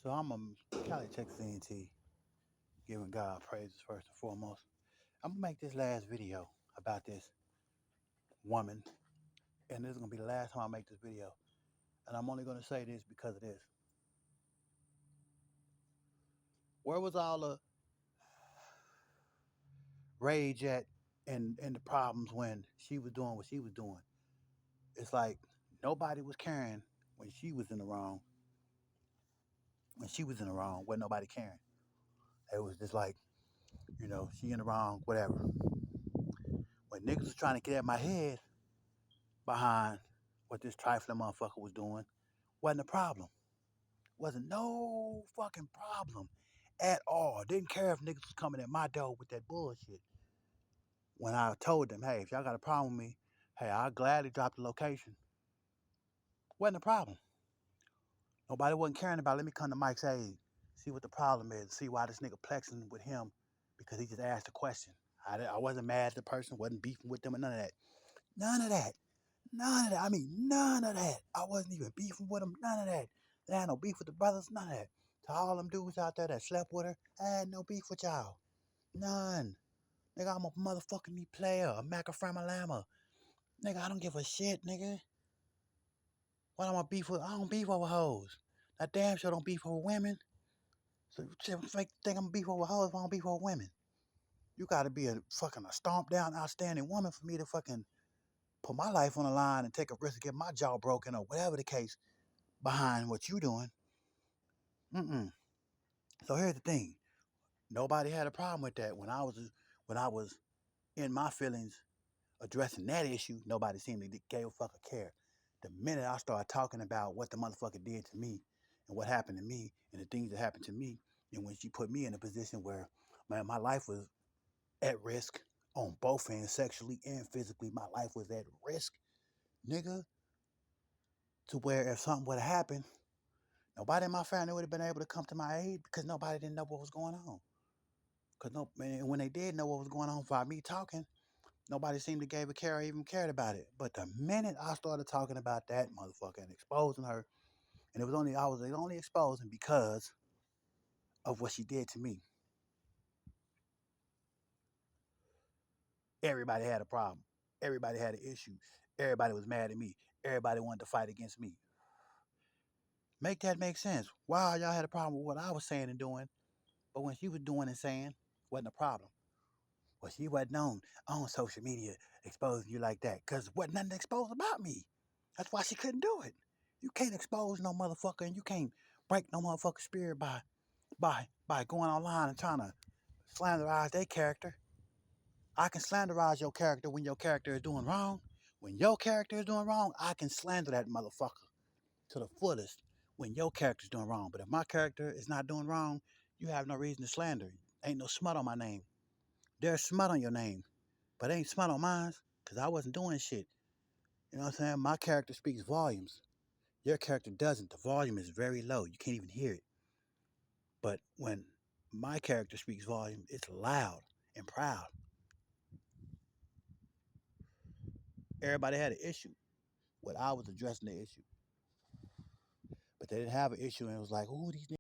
So I'm a Cali, Texas A&T, giving God praises first and foremost. I'm gonna make this last video about this woman, and this is gonna be the last time I make this video. And I'm only gonna say this because of this. Where was all the rage at and the problems when she was doing what she was doing? It's like nobody was caring when she was in the wrong. When she was in the wrong, wasn't nobody caring. It was just like, she in the wrong, whatever. When niggas was trying to get at my head behind what this trifling motherfucker was doing, wasn't a problem. Wasn't no fucking problem at all. Didn't care if niggas was coming at my door with that bullshit. When I told them, hey, if y'all got a problem with me, hey, I'll gladly drop the location. Wasn't a problem. Nobody wasn't caring about, let me come to Mike's aid, see what the problem is, see why this nigga plexing with him because he just asked a question. I wasn't mad at the person, wasn't beefing with them or none of that. None of that. None of that. I mean, none of that. I wasn't even beefing with them. None of that. There had no beef with the brothers. None of that. To all them dudes out there that slept with her, I had no beef with y'all. None. Nigga, I'm a motherfucking me player. A Macaframalama. Nigga, I don't give a shit, nigga. What I'm gonna beef with? I don't beef over hoes. I damn sure don't beef over women. So you think I'm gonna beef over hoes if I don't beef over women? You gotta be a stomp down, outstanding woman for me to fucking put my life on the line and take a risk to get my jaw broken or whatever the case behind what you doing. Mm-mm. So here's the thing. Nobody had a problem with that. When I was in my feelings addressing that issue, nobody seemed to give a fuck or care. The minute I started talking about what the motherfucker did to me and what happened to me and the things that happened to me, and when she put me in a position where my life was at risk on both ends, sexually and physically, my life was at risk, nigga, to where if something would have happened, nobody in my family would have been able to come to my aid because nobody didn't know what was going on. Cause no, man, when they did know what was going on by me talking, nobody seemed to give a care or even cared about it. But the minute I started talking about that motherfucker and exposing her, and I was only exposing because of what she did to me. Everybody had a problem. Everybody had an issue. Everybody was mad at me. Everybody wanted to fight against me. Make that make sense. Why y'all had a problem with what I was saying and doing, but when she was doing and saying, wasn't a problem. Well, she wasn't on social media exposing you like that because wasn't nothing exposed about me. That's why she couldn't do it. You can't expose no motherfucker and you can't break no motherfucker's spirit by going online and trying to slanderize their character. I can slanderize your character when your character is doing wrong. When your character is doing wrong, I can slander that motherfucker to the fullest when your character is doing wrong. But if my character is not doing wrong, you have no reason to slander. Ain't no smut on my name. There's smut on your name, but ain't smut on mine because I wasn't doing shit. You know what I'm saying? My character speaks volumes. Your character doesn't. The volume is very low. You can't even hear it. But when my character speaks volume, it's loud and proud. Everybody had an issue. What I was addressing the issue. But they didn't have an issue and it was like, ooh, these